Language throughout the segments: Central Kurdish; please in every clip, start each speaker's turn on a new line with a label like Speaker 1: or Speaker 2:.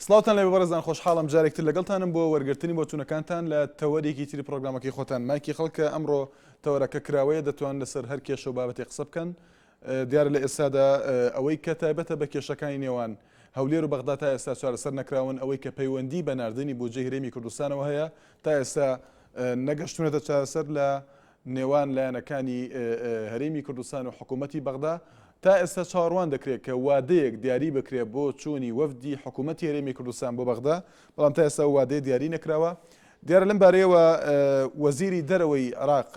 Speaker 1: سڵاوتان لێ بەڕێزان خۆشحاڵم جارێکتر لەگەڵتانم بۆ وەرگرتنی بۆچوونەکانتان لە تەوەریەکی تری پرۆگرامەکەی خۆتان مایکی خەڵکە ئەمڕۆ تەوەرەکە کراوەیە دەتوان لەسەر هەر کێشە و بابەتی قسە بکەن دیارە لە ئێستادا ئەوەی کە تایبەتە بە کێشەکانی نێوان هەولێر و بەغدا تا ئێستا چارەسەر نەکراون ئەوەی کە پەیوەندی بە ناردنی بودجەی هەرێمی کوردستانەوە هەیە تا ئێستا نەگەشتونەتە چارەسەر لە نێوان لایەنەکانی هەرێمی کوردستان و حکوومەتی بەغدا تا ئێستا چاوەڕوان دەکرێت کە وادەیەک دیاری بکرێت بۆ چوونی وەفدی حکوومەتی هەرێمی کوردستان بۆ بەغدا بەڵام تا ئێستا وادەیە دیاری نەکراوە. دیارە لەم بارەیەوە وەزیری دەرەوەی عێراق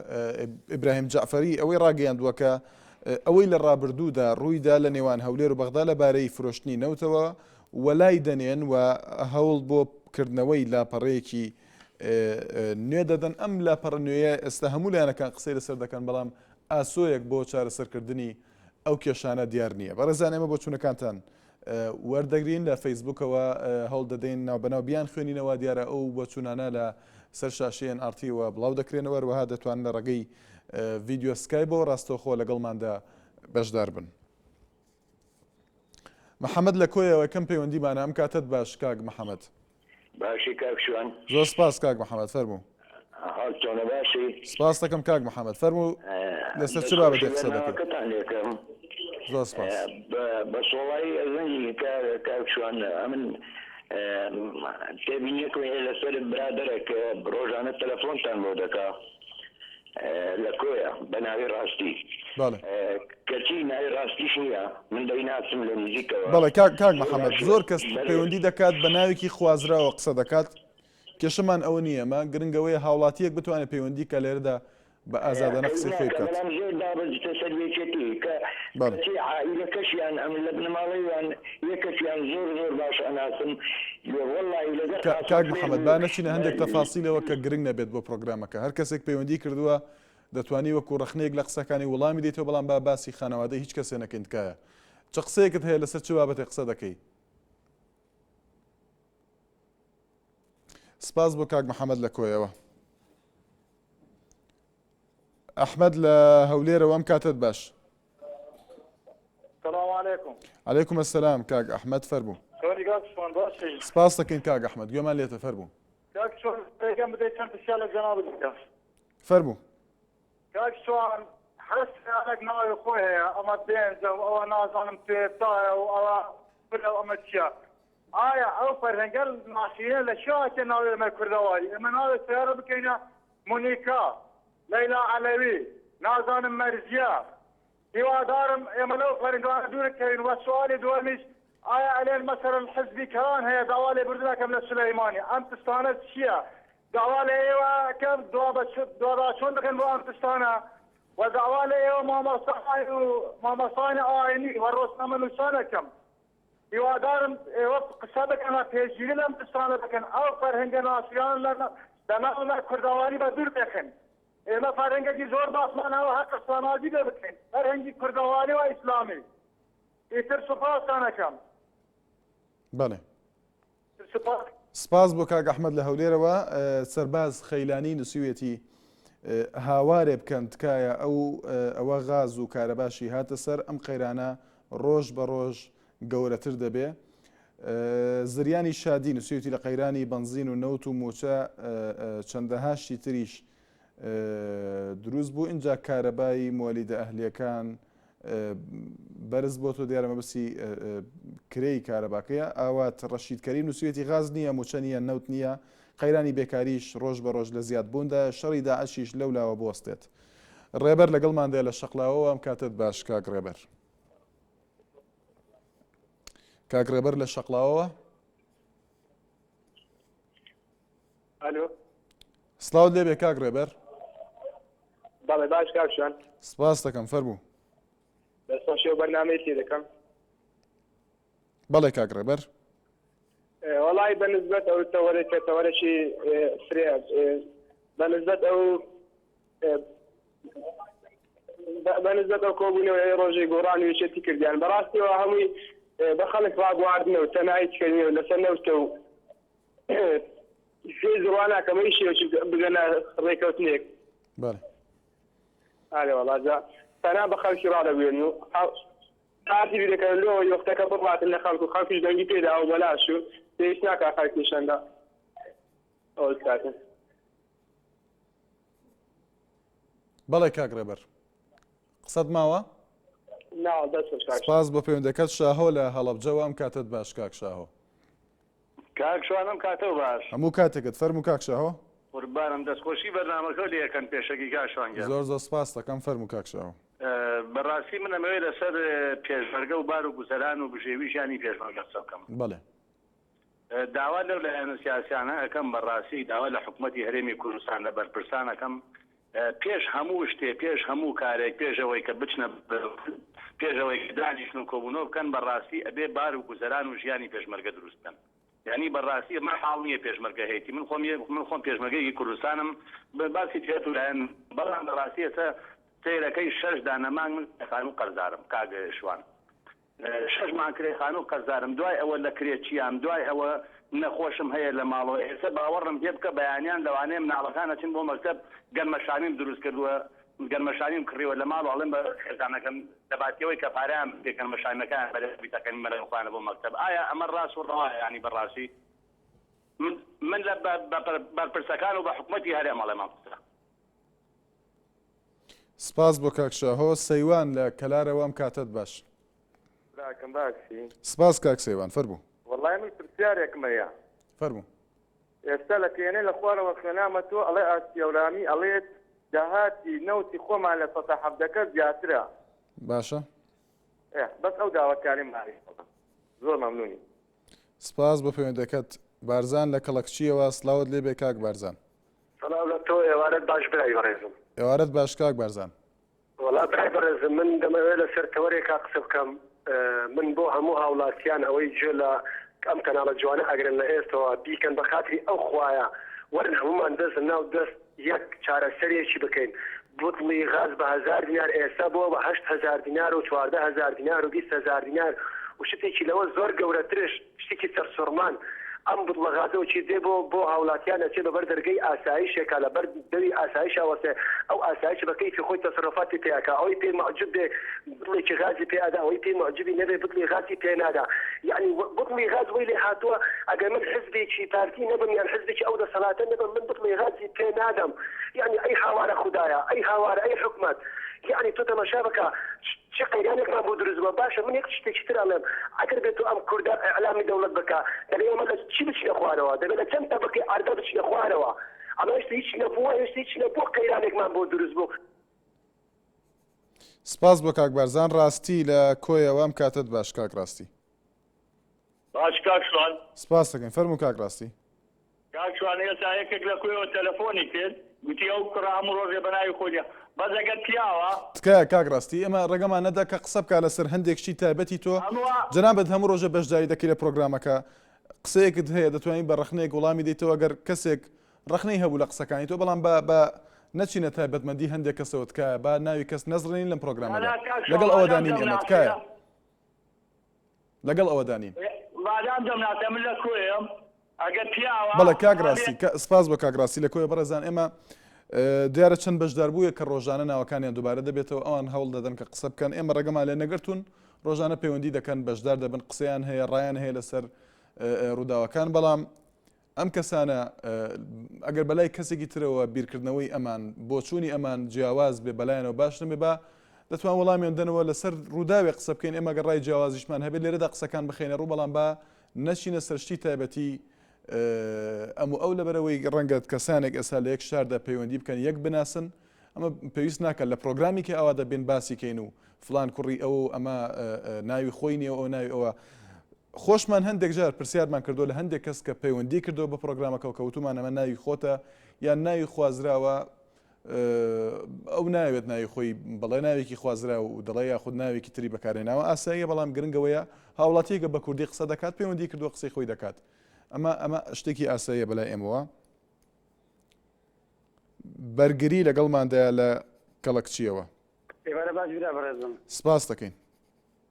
Speaker 1: ئیبراهیم جەعفەری ئەوەی ڕاگەیاندووە کە ئەوەی لە ڕابردوودا ڕوویدا لە نێوان هەولێر و بەغدا لەبارەی فرۆشتنی نەوتەوە وەلای دەنێن و هەوڵ بۆ بکردنەوەی لاپەڕەیەکی نوێ دەدەن. ئەم لاپەڕە نوێیە ئێستا هەموو لایەنەکان قسەی لەسەر دەکەن بەڵام ئاسۆیەک بۆ چارەسەرکردنی ئەو کێشانە دیار نییە. بەڕێزان ئێمە بۆ چوونەکانتان وەردەگرین لە فەیسبوکەوە هەوڵ دەدەین ناوبەناو بیان خوێنینەوە دیارە ئەو بۆ چوونانە لە سەر شاشەیەن ئارتیوە بڵاو دەکرێنەوە وەها دەتوان لە ڕێگەی ڤیدیۆ سکایبەوە ڕاستەوخۆ لەگەڵماندا بەشدار بن. محەممەد لە کۆیەوە کەم پەیوەندیمانە ئەم کاتت باش کاک محەممەد.
Speaker 2: باشی کاک شوان
Speaker 1: زۆر سپاس کاک محەممەد فەرموو.
Speaker 2: حاڵتۆنە باشی
Speaker 1: سپاس دەکەم کاک محەممەد فەرموو لەسەر چ بابەتێک قسە دەکەن. زۆر سپاس.
Speaker 2: بەسۆڵایی ئەزەنی کاک شوان ئەمن تێبینیەکم لەسەر برادرێک ڕۆژانە تەلەفۆنتان بۆ دەکا لە کۆیە بە ناوی ڕاستی کەچی ناوی ڕاستیش نییە من دەیناسم لە نزیکەوە.
Speaker 1: بەڵێ کاک محەممەد زۆر کەس پەیوەندی دەکات بە ناوێکی خوازراوە قسە دەکات کێشەمان ئەوە نییە مە گرنگەوەی هاوڵاتیەک بتوانێت پەیوەندی کە لێرەدا بە ئازادانە قسەی خۆی بکات.
Speaker 2: زۆر دابەزیتە سەرێکێتی کە عائیلەکەشیان ئەم لە بنەماڵەیان یەکەشیان زۆر باش ئەناسم
Speaker 1: کاک محەممەد با نەچینە هەندێک تەفاسیلەوە کە گرنگ نەبێت بۆ پرۆگرامەکە هەر کەسێک پەیوەندی کردووە دەتوانی وەکو ڕخنەیەک لە قسەکانی وەڵامی دێتەوە بەڵام با باسی خانەوادەی هیچ کەسێ نەکەین تکایە چ قسەیەکت هەیە لەسەر چ بابەتێک قسە دەکەی. سپاس بۆ کاک محەممەد لە کۆیەوە. ئەحمەد لە هەولێرەوە ئەم کاتت باش.
Speaker 3: سلام علیکم.
Speaker 1: علیکم السلام کاک ئەحمەد فەرموو. سپاس دەکەین کاک ئەحمەد گوێمان لێتە فەرموو.
Speaker 3: کاک شوان پێکەم بدەیت چەند پرسیار لە جەنابەت بکەم.
Speaker 1: فەرموو.
Speaker 3: کاک شوان هەستێک ناوی خۆی هەیە ئەمە بێنجە و ئەوە نازانم پێتایە و ئەوە ئەمە چییە؟ ئایا ئەو فەرهەنگە ناشینە لە شاکە ناوی ئەمە کوردەواری ئەمە ناوی سیارە بکەینە مونیکا لەیلا عەلەوی نازانم مەرزیە هیوادارم ئێمە لەو فەرهەنگانە دوورکەین وە سوالی دووەمیش ئایا ئەلێن مەسەرەن حزبی کەوان هەیە داوا لێ بردنەکەم لە سولەیمانی ئەم تستانە چییە؟ داوا لە ئێوەکەم دوا چۆن دەکەن بۆ ئەم تستانە و داوا لە ئێوە مامۆستایانی ئاینی و ڕۆژنامە نووسانەکەم هیوادارم ئێوە قسە بکەنە پێشگیری لەم تستانە دەکەن ئەو فەرهەنگە ناسیان لە کوردەواری بە دوور دەکەن ئێمە فەرهەنگێکی زۆر باسمانەوە هەر قسەنازی دە بکەین فەرهەنگی کوردەواری و ئیسلامی ئیتر سوپاسانەکەم.
Speaker 1: بەڵێ سپاس بۆ کاک ئەحمەد لە هەولێرەوە سەرباز خەیلانی نووسیوێتی هاوارێ بکەن تکایە ئەوە غاز و کارەباشی هاتە سەر ئەم قەیرانە ڕۆژ بە ڕۆژ گەورەتر دەبێ. زریانی شادی نووسیوێتی لە قەیرانی بەنزین و نەوت و موچە چەندەهاشتی تریش دروست بوو اینجا کارەبایی مۆلیدە ئەهلیەکان بەرز بۆ تۆ دیارە مەبەستی کرێی کارەباکەیە ئاوات ڕەشیدکەری نووسیوێتی غاز نییە موچە نییە نەوت نییە قەیرانی بێکاریش ڕۆژ بە ڕۆژ لە زیادبووندا شەڕی داعشیش لەولاوە بوەستێت. ڕێبەر لەگەڵمان دێ لە شەقلاوەوە ئەم کاتت باش کاک ڕێبەر. کاک ڕێبەر لە شەقلاوەوە.
Speaker 3: ئەلۆ
Speaker 1: سڵاوت لێبێ کاک ڕێبەر.
Speaker 3: بەڵێ باش کاک شوان.
Speaker 1: سپاس دەکەم فەرموو.
Speaker 3: دەستۆ شێو بەرنامەی تێ دەکەم.
Speaker 1: بەڵێ کاک ڕێبەر.
Speaker 3: وەڵی بەنسبەت ئەو تەوەرێکی فرێ بەنسبەت ئەو کۆبوونەوەی ڕۆژەی گۆڕانی وێچێتی کردیان بەڕاستیەوە هەمووی بە خەڵک ڕاگواردنەوە تەنایی کردنەوە لەسەر نەوتە و
Speaker 4: ئەوەی زواناکەمەی شێوکی بگەنە ڕێکەوتنێک
Speaker 1: بەڵێ
Speaker 4: ئالێ وەڵاجا تەنا بە خەڵکی ڕادەبوێن و تاتی دەکەن لۆ یۆختەکە بڕاتن لە خەڵک و خەڵکیش دەنگی پێدا و بەلاش و پێویست ناکا خەڵکیشەندا ئەوە کاتن
Speaker 1: بەڵێ کاک ڕێبەر قسەت ماوە؟
Speaker 4: ناوە دەست
Speaker 1: سپاس بۆ پەیوەندەکەت شاهۆ لە هەڵەبجەوە ئەم کاتت باش کاک شاهۆ
Speaker 5: کاک شوانم کاتەوە باش
Speaker 1: هەموو کاتێکت فەرموو کاک شاهۆ
Speaker 5: قوربانم دەستخۆشی بەرنامەکە لە یەکەن پێشەکی کاشوانگە
Speaker 1: زۆر زۆر سپاس دەکەم فەرموو کاک شاهۆ
Speaker 5: بەڕاستی من ئەمەوێ لەسەر پێشمەرگە و بار و گوزەران و بژێویشانی پێشمەرگە قسە بکەم
Speaker 1: بەڵێ
Speaker 5: داوا لەو لایەنە سیاسیانە ئەەکەم بەڕاستی داوا لە حکوومەتی هەرێمی کوردستان لە بەرپرسانەکەم پێش هەموو شتێ پێش هەموو کارێک پێشەوەی کە بچنە پێشەوەی دانیشتن و کۆبوونەوە بکەن بەڕاستی ئەبێ بار و گوزەران و ژیانی پێشمەرگە دروستن یعنی بەڕاستی مە حاڵ نییە پێشمەرگە هەیەی من خۆم پێشمەرگەیەکی کوردستانم باسی تێت و لایەن بەڵام بەڕاستی ئێستا سیرەکەی 6 دانەمان من خانوو قەرزارم کاگە شوان 6 مانکرێ خانوو قەرزارم دوای ئەوە لە کرێچیان دوای ئەوە نەخۆشم هەیە لە ماڵەوە ئێستا باوەڕم پێ بکە بەیانیان لەوانەیە مناڵەکانە چین بۆ مەکتەب گەرمەشانیم دروست کردووە گەرمەشانیم کڕیوە لە ماڵ ئەڵێن بە خێزانەکەم دەباتەوەی کە پارەیان پێکەن مەشانەکان بەرەبیتەکەن مەرەخوانە بۆ مەکتەب ئایا ئەمە ڕاست و ڕەوایە ینی بەڕاستی من لە بەرپرسەکان و بە حکوومەتی هەرێم ئەڵێ مامۆستا
Speaker 1: سپاس بۆ کاک شاهۆ سەیوان لە کەلارەوە ئەم کاتت باش
Speaker 3: براکەم باکسی
Speaker 1: سپاس کاک سەیوان فەرموو
Speaker 3: وەڵای من پرسیارێکم هەیە
Speaker 1: فەرموو
Speaker 3: ئێستا لە پێێنەی لە خوارەوە خوێنامە تۆ ئەڵێ ئاسیەولامی ئەڵێت داهاتی نەوتی خۆمان لە 17 زیاترە
Speaker 1: باشە
Speaker 3: بەس ئەو داواکاری ماری زۆر مەمنونی
Speaker 1: سپاس بۆ پەیوەندەکەت بارزان لە کەڵەکچیەوە سلااوت لێ بێ کاک بارزان
Speaker 6: سلام لە تۆ ئێوارەت باش برای بەڕێزم
Speaker 1: ئێوارەت باش کاک بارزان
Speaker 6: وڵا برای بەڕێزم من دەمەوێت لەسەر تەوەرێکا قسە بکەم من بۆ هەموو هاوڵاتیان ئەوەی جێ لە ئەم کەناڵە جوانە ئەگرن لە ئێستەوە بیکەن بە خاتری ئەو خوایە وەرن هەمومان دەست ناو دەست یەک چارەسەرێکی بکەین بوتڵی غاز بە 1000 دینار ئێستا بۆ بە 8000 دینار و 14000 دینار و 20000 دینار و شتێکی لەوە زۆر گەورەترش شتێکی سەرسوڕمان ئەم بوتڵە غازەوەکی دێ بۆ هاوڵاتیانە چێ بەبەر دەرگەی ئاسایشێکە لەبەر دەوی ئاسایشاوەسێ ئەو ئاسایش بە کەیفی خۆی تەسەڕۆفاتی پێیاکە ئەوەی پێی معجوب بێ بوتڵێکی غازی پێدا ئەوەی پێی معجوبی نەبێ بوتڵی غازی پێ نادا یعنی بوتڵی غاز وەی لێ هاتووە ئەگەر من حزبێکی پارتی نەبم یان حزبێکی ئەو دەسەڵاتە نەبم من بوتڵی غازی پێ نادەم یعنی ئەی هاوارە خوددایە ئەی هاوارە ئەی حکومەت يعني تو تماشا بکە چه قەیرانێکمان بۆ دروست بووە باشە من یەک شتێکی تر ئەڵێم ئەگەر بێت ئەم کوردە ئەعلامی دەوڵەت بکە دەبێت ئێمە لە چی بچینە خوارەوە دەبێت لە چەند تەبەقەی ئاردا بچینە خوارەوە ئەمە هێشتا هیچ نەبووە هێشتا هیچ نەبووە قەیرانێکمان بۆ دروست بوو.
Speaker 1: سپاس بۆ کاک بارزان ڕاستی لە کۆیەوە ئەم کاتت باش کاک ڕاستی
Speaker 5: باش کاک شوان
Speaker 1: سپاس دەکەین فەرموو کاک ڕاستی
Speaker 5: کاک شوان ئێستا یەکێک لە کوێوە تەلەفۆنی کرد گوتی ئەو کوڕە هەموو ڕۆژێ بەناوی خۆیە بەس ئەگەر پیاوە
Speaker 1: تکایە کاک ڕاستی ئێمە ڕێگەمان نەدا کە قسە بکە لەسەر هەندێکشی تایبەتی تۆ جەنابەت هەموو ڕۆژە بەشداری دەکەی لە پرۆگرامەکە قسەیەکت هەیە دەتوانین بە ڕخنەیەک وەڵامی دەیتەوە ئەگەر کەسێک ڕخنەی هەبوو لە قسەکانی تۆ بەڵام بە نەچینە تایبەتمەندی هەندێک کەسەوە تکایە با ناوی کەس نەزڕێنین لەم پرۆگرامەدا لەگەڵ ئەوە دانین ئێمە تکایە لەگەڵ ئەوە دانین بەڵێ کاک ڕاستی سپاس بۆ کاک ڕاستی لە کۆیە بەڕێزان ئێمە دیارە چەند بەشداربوویە کە ڕۆژانە ناوەکانیان دووبارە دەبێتەوە ئەوان هەوڵ دەدەن کە قسە بکەن ئێمە ڕێگەمان لێ نەگرتوون ڕۆژانە پەیوەندی دەکەن بەشدار دەبن قسەیان هەیە ڕایان هەیە لەسەر ڕووداوەکان بەڵام ئەم کەسانە ئەگەر بەلای کەسێکی ترەوە بیرکردنەوەی ئەمان بۆ چوونی ئەمان جیاواز بێ بەلایەنەوە باش نەبێ با دەتوان وەڵامیان دەنەوە لەسەر ڕووداوێ قسە بکەین ئێمە گەڕای جیاوازیشمان هەبێت لێرەدا قسەکان بخێنە ڕوو بەڵام با نەچینە سەرشتی تایبەتی ئەو لەبەرەوەی ڕەنگەت کەسانێک ئێستا لە یەک شاردا پەیوەندی بکەن یەک بناسن ئەمە پێویست ناکەن لە پرۆگرامی کە ئەوە دەبێن باسی کەین و فلان کوڕی ئەو ئەمە ناوی خۆی نیە ئەو ناوی ئەوە خۆشمان هەندێک جار پرسیارمان کردو لە هەندێک کەس کە پەیوەندی کردەوە بە پرۆگرامەکە و کەوتومان ئەمە ناوی خۆتە یان ناوی خوازراوە ئەو ناوێت ناوی خۆی بەڵێ ناوێکی خوازرا و دەڵێ یاخود ناوێکی تری بەکارێناوە ئاساییە بەڵام گرنگەوەیە هاوڵاتیەکە بە کوردی قسە دەکات پەیوەندی کردووە قسەی خۆی دەکات ئەمە شتێکی ئاساییە بەلای ئێمەوە بەرگری لەگەڵماندایە لە کەڵەکچیەوە سپاس دەکەین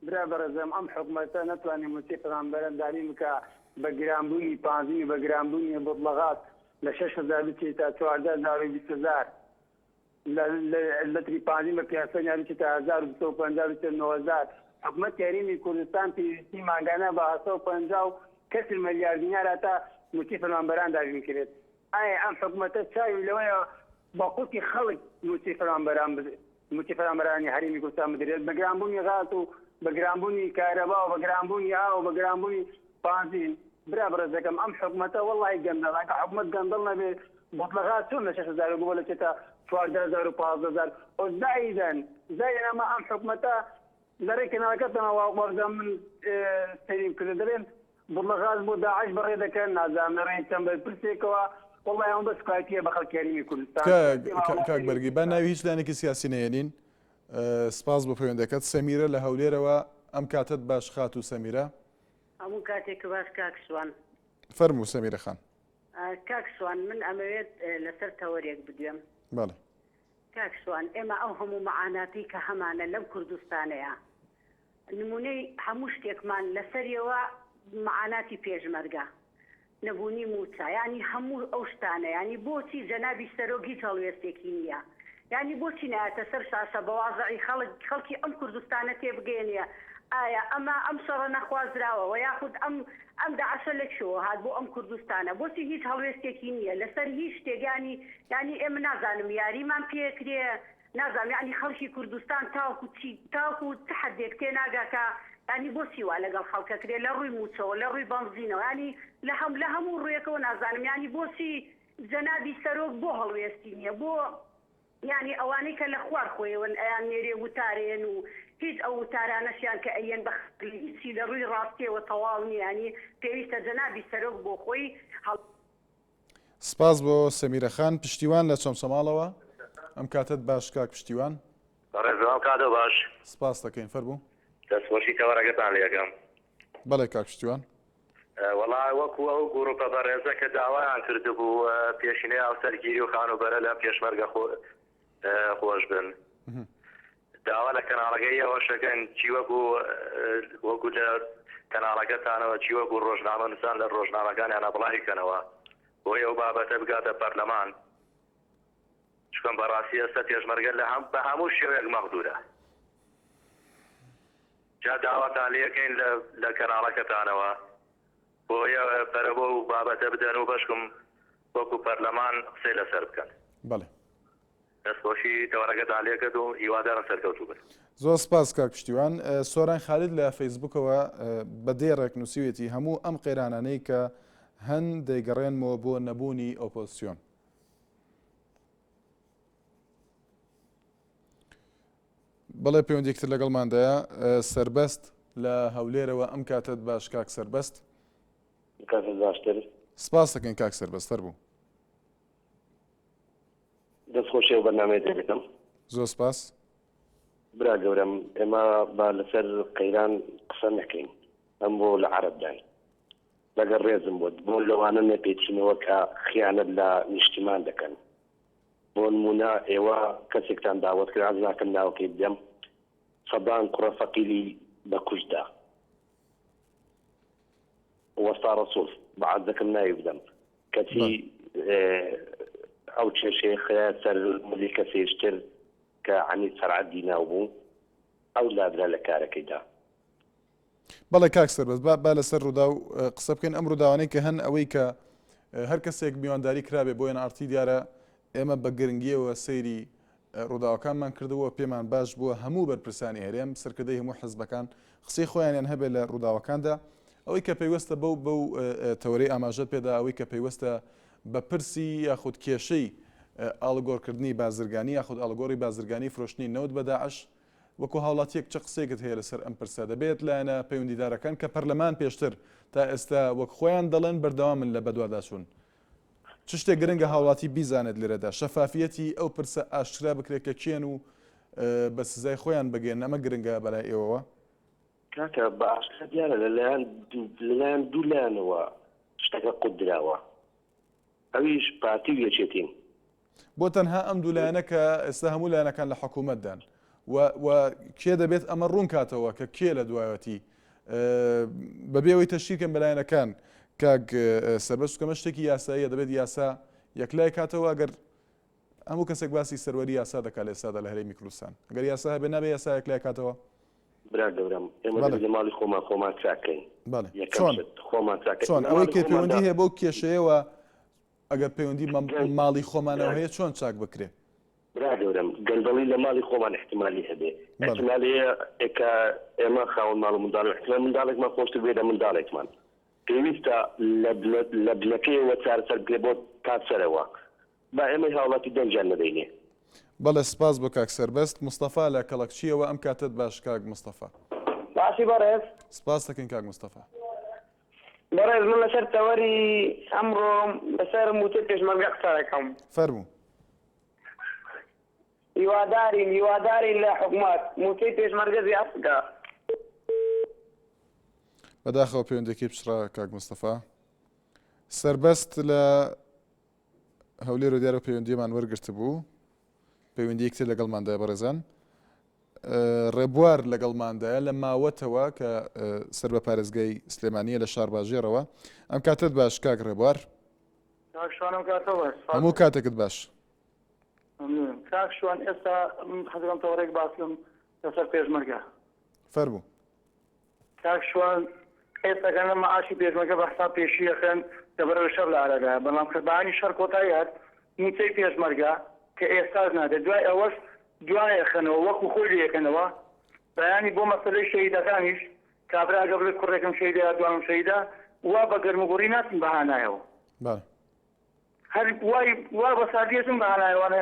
Speaker 7: برا بەڕێزم ئەم حکومەتە نەتوانێت موچی پەیغەمبەرە دانی بکە بە گرانبوونی پانزی بە گرانبوونی بوتڵەغات لە 6,000 بچێت تا 14,000 لە تریپانی بە پیاسەنیان بچێت تا 1,250 حکومەت یاریمی کوردستان پێویستی ماگانە بە 150 کەسر مەلیار دینار تا موچی فەرمانبەران داژین کرێت. ئایا ئەم حکومەتە چاوی لەوەیە بە قوتی خەڵک موچی فەرمانبەرانی هەرێمی کوردستان بدرێت بە گرانبوونی غاز و بە گرانبوونی کارەبا و بە گرانبوونی ئاو و بە گرانبوونی بانزین. برا بەڕێزەکەم ئەم حکومەتە وەڵی گەندەڵ ئەگە حکومەت گەندەڵ نەبێت بۆتڵە غاز چۆن لە 6,000 بۆ لە چێتە 14,000 و 15,000 زایدەن ئەمە ئەم حکومەتە لەڕێ کەناڵەکەتەوە وەرزان من سەریم کرد دەڵێن بڵە غاز بۆ داعش بەڕێ دەکەن نازانم لەڕێی چەمبەر پرسێکەوە وەڵی ئەوە بە سکایتیە بە خەڵکی یاریمی کوردستان.
Speaker 1: کاک بەرگی با ناوی هیچ لایەنێکی سیاسی نەهێنین. سپاس بۆ پەیوەندەکەت. سەمیرە لە هەولێرەوە ئەم کاتت باش خات و سەمیرە
Speaker 8: هەموو کاتێک باش کاکسوان
Speaker 1: فەرموو سەمیرە خان.
Speaker 8: کاکسوان من ئەمەوێت لەسەر تەوەرێک بدوێم.
Speaker 1: بەڵێ
Speaker 8: کاکسوان ئێمە ئەو هەموو مەعاناتی کە هەمانە لەم کوردستانەیە نمونەی هەموو شتێکمان لەسەریەوە مەعاناتی پێشمەرگە نەبوونی موچە ینی هەموو ئەو شتانە ینی بۆچی جەنابی سەرۆگی هەڵوێستێکی نییە ینی بۆچی نایەتە سەر شاشە بەوازعی خەڵکی ئەم کوردستانە تێبگەێنە. ئایا ئەمە ئەم شەڕە نەخوازراوەوە یاخود ئەم داعشە لەکشەوە هات بۆ ئەم کوردستانە بۆچی هیچ هەڵوێستێکی نییە لەسەر هیچ شتێکانی ینی ئێمە نازانم یاریمان پێکرێ نازانم ینی خەڵکی کوردستان تاوکو تحدێک تێ ناگاکە ینی بۆچی وا لەگەڵ خەڵکەکرێ لە ڕووی موچەوە لە ڕووی بەنزینەوە ینی لە هەموو ڕوویەکەوە نازانم ینی بۆچی جەنابی سەرۆک بۆ هەڵوێستی نییە بۆ ینی ئەوانەی کە لە خوار خۆیەوەن ئەیان نێرێ وتارێن و هیچ ئەو وتارانەشیان کە ئەیەن بە هیچی لە ڕووی ڕاستیەوە تەواو نیە ینی پێویستە جەنابی سەرۆک بۆ خۆی
Speaker 1: سپاس بۆ سەمیرە خان. پشتیوان لە چۆمسەماڵەوە ئەم کاتت باش کاک پشتیوان.
Speaker 9: ڕێزام کاتە باش.
Speaker 1: سپاس دەکەین فەرموو.
Speaker 9: دەستخۆشی کەوەرەکەتان لێەکەم.
Speaker 1: بەڵێ کاک پشتیوان.
Speaker 9: وەڵای وەکو ئەو گروپە بەڕێزە کە داوایان کردبوو پێشینەی ئاوسەرگیری و خانوبەرە لە پێشمەرگە خۆش بن. داوا لە کەناڵەکەی ئەوەشەکەن چی وەکو لە کەناڵەکەتانەوە چی وەکو ڕۆژنامە نووسان لە ڕۆژنامەکانیانە بڵاوکەنەوە بۆی ئەو بابەتە بگاتە پەرلەمان چکەم بەڕاستی ئێستا پێشمەرگە بە هەموو شێوەیەک مەغدورە. جا داواتان لێەکەین لە کەناڵەکەتانەوە بۆیە بەرە بۆ بابەتە بدەن و بەشکم وەکو پەرلەمان قسەی لەسەر بکەن.
Speaker 1: بەڵێ
Speaker 9: دەستخۆشی تەوەرەکەتان لێکرد و هیوادارم سەرکەوتوو بن.
Speaker 1: زۆر سپاس کاک پشتیوان. سۆران خالید لە فەیسبوکەوە بە دێڕێک نووسیوێتی هەموو ئەم قەیرانانەی کە هەن دەیگەڕێنمەوە بۆ نەبوونی ئۆپۆزیسیۆن. بەڵێ پەیوەندێکتر لەگەڵماندایە سەربەست لە هەولێرەوە ئەم کاتت باش کاک سەربەست.
Speaker 10: باشتر.
Speaker 1: سپاس دەکەین کاک سەربەست فەرموو.
Speaker 10: دەستخۆشی و بەرنامەیە دەکەم.
Speaker 1: زۆر سپاس.
Speaker 10: برا گەورەم ئێمە با لەسەر قەیران قسە نەکەین ئەم بۆ لە عەرەبدان لەگەڵ ڕێزم بۆ لەوانە نەپێچینەوە کە خیانەت لە نیشتیمان دەکەن. بۆ نمونە ئێوە کەسێکتان داوت کرد حەز ناکەم ناوەکەی بدەم سەدان کوڕە فەقیری بە کوژدا وەستا ڕەسوول بەعەز دەکەم ناوی بدەم کەچی ئەو کێشەیە خەیە سەر ملی کەسێشتر کە عنی سەرعەدی ناو بوو ئەو لابرا لە کارەکەیدا.
Speaker 1: بەڵێ کاک سەربەست با لەسەر ڕوودا و قسە بکەین ئەم ڕووداوانەی کە هەن ئەوەی کە هەر کەسێک میوانداری کرابێ بۆ NRT دیارە ئێمە بە گرنگیەوە سەیری ڕووداوەکانمان کردەوە پێمان باش بووە هەموو بەرپرسانی هەرێم سەرکردەی هەموو حزبەکان قسەی خۆیانیان هەبێ لە ڕووداوەکاندا ئەوەی کە پێیوەستە بەو تەوەرەی ئاماژەت پێدا ئەوەی کە پێیوەستە بە پرسی یاخود کێشەی ئاڵگۆڕکردنی بازرگانی یاخود ئاڵگۆڕی بازرگانی فرۆشتنی نەوت بە داعش وەکو هاوڵاتیەک چه قسێکت هەیە لەسەر ئەم پرسە دەبێت لایەنە پەیوەندیدارەکان کە پەرلەمان پێشتر تا ئێستا وەک خۆیان دەڵێن بەردەوامن لە بەدواداچوون چ شتێک گرنگە هاوڵاتی بیزانێت لێرەدا شەفافیەتی ئەو پرسە ئاشکرا بکرێت کە کێن و بە سزای خۆیان بگەن ئەمە گرنگە بەلای ئێوەوە
Speaker 10: کاکە بە ئاشکرا دیارە لەلایەن دوو لایەنەوە شتەکە قودراوە ئەویش پارتی وێچێتین
Speaker 1: بۆ تەنها ئەم دوو لایەنە کە ئێستا هەموو لایەنەکان لە حکوومەتدان و کێ دەبێت ئەمە ڕوون کاتەوە کە کێ لە دوایەتی بەبێەوەی تەشکیلکەن بەلایەنەکان کاک سەربەست کەمە شتێکی یاساییە دەبێت یاسا یەکلای کاتەوە ئەگەر هەموو کەسێک باسی سەروەری یاسا دەکات لە ئێستادا لە هەرێمی کوردستان ئەگەر یاسا هەبێ نابێ یاسا یەکلای کاتەوە
Speaker 10: برا گەورم ئێمە لە ماڵی خۆمان چاکەین
Speaker 1: چۆن ئەوەی کە پەیوەندی هەیە بۆ کێشەیەوە ئەگەر پەیوەندی ماڵی خۆمانەوە هەیە چۆن چاک بکرێ
Speaker 10: برا گەورم گەندەڵی لە ماڵی خۆمان احتیمالی هەبێ احتیمالیە ئێکە ئێمە خاوەن ماڵ و منداڵ احتیمال منداڵێکمان خۆشتر بێ لە منداڵێکمان پێویستە لە بنەکەیەوە چارەسەر بکرێ بۆ تاچەرەوە با ئێمەی هاوڵاتی دەنجان نەدەینێ.
Speaker 1: بەڵێ سپاس بۆ کاک سەربەست مستەفا لە کەڵەکچیەوە ئەم کاتت باش کاک مستەفا.
Speaker 11: باشی بەڕێز
Speaker 1: سپاس دەکەین کاک مستەفا.
Speaker 11: بەڕێز من لەسەر تەوەری ئەمڕۆ لەسەر موتە پێشمەرگە قسە دەکەم.
Speaker 1: فەرموو.
Speaker 11: هیوادارین لە حکوومەت موتەی پێشمەرگە زیاد بکە.
Speaker 1: بەداخەوە پەیوەندێکی پشڕا کاک مستەفا. سەربەست لە هەولێر و دیارە پەیوەندیمان وەرگرت بوو پەیوەندی یەکتر لەگەڵماندایە بەڕێزان ڕێبوار لەگەڵماندایە لە ماوەتەوە کە سەر بە پارێزگای سلێمانیە لە شارباژێرەوە ئەم کاتت باش کاک ڕێبوار هەموو کاتێکت باش
Speaker 12: کاک شوان ئێستا حەزەکەم تەوەڕێک باسم لەسەر پێشمەرگە
Speaker 1: فەرموو
Speaker 12: کاک شوان ئێستاکەنە مەعاشی پێشمەرگە بە حساب پێشیەکەن دەبەرەوە شەر لە ئارەدا بەڵام کردبانی شەر کۆتاییات موچەی پێشمەرگە کە ئێستاش نادێت دوای ئەوەش دوایەخەنەوە وەکو خۆی لەکەنەوە بەیانی بۆ مەسەلەی شەهیدەکانیش کابرا گەبرێت کوڕێکم شەیدا دوام شەیدا وا بە گەرموگوڕی ناتن بەهانایەوە هەر وا بە سادیەتم بەهانایەوانە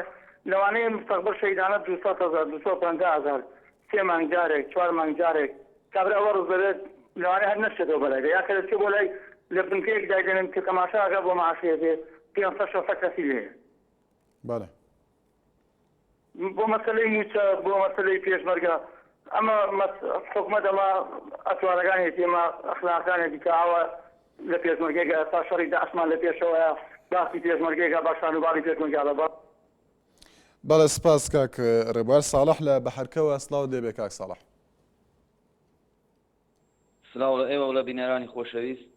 Speaker 12: لەوانەیە مستەقبل شەیدانە 250,000 سێ مانگ جارێک 4 مانگ جارێک کابرا ئەوە ڕوو دەبێت لەوانەیە هەر نەچێتەوە بەلایدا یا کە دەچێت بۆ لای لە بنکەیەک دایدێنن کە تەماشاکە بۆ مەعاشیە بێ 500 کەسی لێ بۆ مەسەلەی موچە بۆ مەسەلەی پێشمەرگە ئەمە حکومەت ئەمە ئەتوانەکانێتی ئێمە ئەخلاقەکانێتی کە ئاوە لە پێشمەرگێکە تا شەڕی ئاسمان لە پێشەوەیە باسی پێشمەرگێکە باشان و باڵی پێشمەرگە لە بەڵ
Speaker 1: بەڵێ سپاس کاک ڕێبوار ساڵح لە بەحەرکەوە سڵاو دێبێ کاک ساڵح
Speaker 13: سلااو لە ئێوە لە بینەرانی خۆشەویست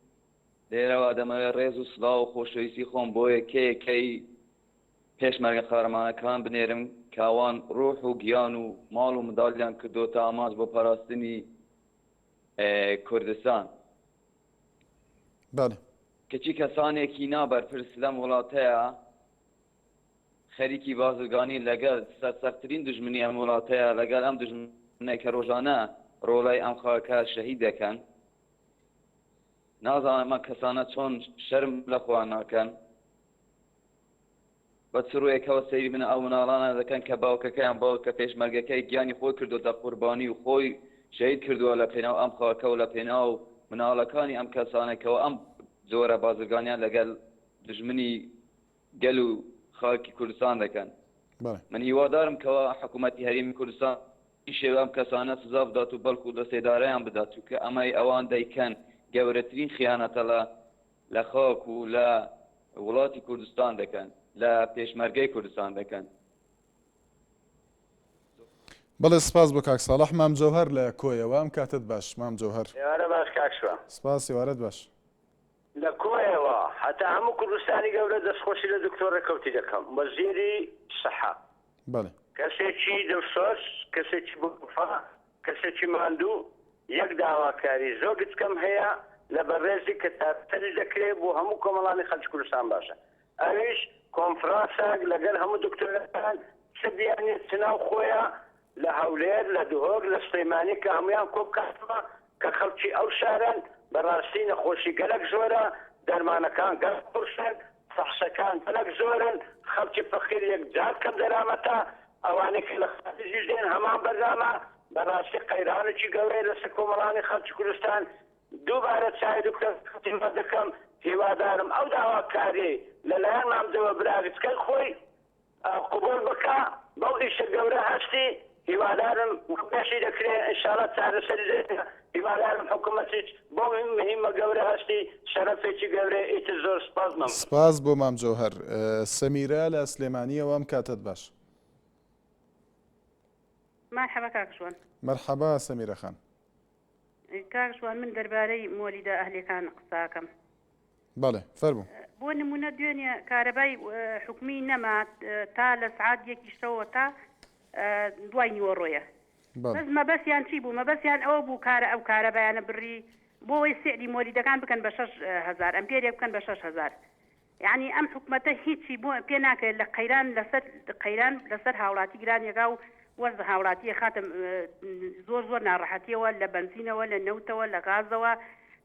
Speaker 13: لێرەوە دەمەوێت ڕێز و سلااو و خۆشەویستی خۆم بۆ یەکەیەکەی پێشمەرگە قەهرەمانەکان بنێرم کاوان ڕۆح و گیان و ماڵ و منداڵیان کردۆتە ئاماژ بۆ پاراستنی کوردستان کەچی کەسانێکی نابەرپرس لەم وڵاتەیە خەریکی بازرگانی لەگەڵ سەرسەختترین دژمنی ئەم وڵاتەیە لەگەڵ ئەم دژمنەی کە ڕۆژانە ڕۆڵای ئەم خاکە شەهید دەکەن نازانم ئەمە کەسانە چۆن شەرم لە خۆیان ناکەن بە چڕوویەکەوە سەیری بنە ئەو مناڵانە دەکەن کە باوکەکەیان باوکە پێشمەرگەکەی گیانی خۆی کردوتە قوربانی و خۆی شەهید کردووە لە پێناو ئەم خاکە و لە پێناو مناڵەکانی ئەم کەسانێکەوە ئەم زۆرە بازرگانیان لەگەڵ دژمنی گەل و خاکی کوردستان دەکەن من هیوادارم کەەوە حکوومەتی هەرێمی کوردستان شێوە ئەم کەسانە سزا بدات و بەڵکو و دەسێدارەیان بدات و کە ئەمەی ئەوان دەیکەن گەورەترین خیانەتە لە خاک و لە وڵاتی کوردستان دەکەن لە پێشمەرگەی کوردستان دەکەن
Speaker 1: بەڵێ سپاس بۆ کاک ساڵح مام جەوهەر لە کۆیەوە ئەم کاتت باش مام جەوهەر
Speaker 2: باش کاکشوە
Speaker 1: سپاس ێوارەت باش
Speaker 2: لە کۆیەوە هەتا هەموو کوردستانی گەورە دەستخۆشی لە دکتۆرە کەوتی دەکەم وەزیری سەحا کەسێکی دڵسۆز کەسێکی بفا کەسێکی ماندوو یەک داواکاری زۆر گچکەم هەیە لە بەڕێزی کە تاپتەری دەکرێت بۆ هەموو کۆمەڵانی خەڵکی کوردستان باشە ئەویش کۆنفرانسێک لەگەڵ هەموو دکتۆرەکان چ بیانێت چ ناو خۆیە لە هەولێر لە دوهۆر لە سلەیمانی کە هەمویان کۆ بکاتەوە کە خەڵکی ئەو شارن بەڕاستی نەخۆشی گەلک زۆرە دەرمانەکان گەل قورسن سەحسەکان گەلک زۆرن خەڵکی فەقیر یەکجار کەم دەرامەتە ئەوانەی کە لە خارجی دێن هەمان بەرنامە بەڕاستی قەیرانێکی گەورەی لەسەر کۆمەڵانی خەڵکی کوردستان دووبارە چای دکتۆر دەکەم هیوادارم ئەو داواکاری لەلایەن مامدەوە براگچکەی خۆی قبول بکە بەو ئیشە گەورە هەستی هیوادارم پێشی دەکرێت ئینشاڵڵا چارەسەری دێت هیوادارم حکوومەتیش بۆ مهمە گەورە هەستی شەرەفێکی گەورەی ئیتر زۆر سپاسمەم
Speaker 1: سپاس بۆ مام جەوهەر سەمیرە لە سلێمانیەوە ئەم کاتت باش
Speaker 8: مرحبا کاکشوان
Speaker 1: مرحبا سەمیرە خان
Speaker 8: کاکشوان من دەربارەی مۆلیدا ئەهلەکان قساکەم
Speaker 1: بەڵێ فەرموو.
Speaker 8: بۆ نمونە دوێنێ کارەبای حکومی نەما تا لە سعات 1 تا دوای نیوەڕۆیە. بەس مەبەستیان چی بوو؟ مەبەستیان ئەوە بوو ئەو کارەبایانە بڕی بۆەوەی سعری مۆلیدەکان بکەن بە 6,000 ئەمپێرێک بکەن بە 6,000. یعنی ئەم حکومەتە هیچی بۆ پێ ناکرێت لە قەیران لەسەر هاوڵاتی گرانیەکە و وەرز هاوڵاتیە خاتم زۆر ناڕەحەتیەوە لە بنزینەوە لە نەوتەوە لە غازەوە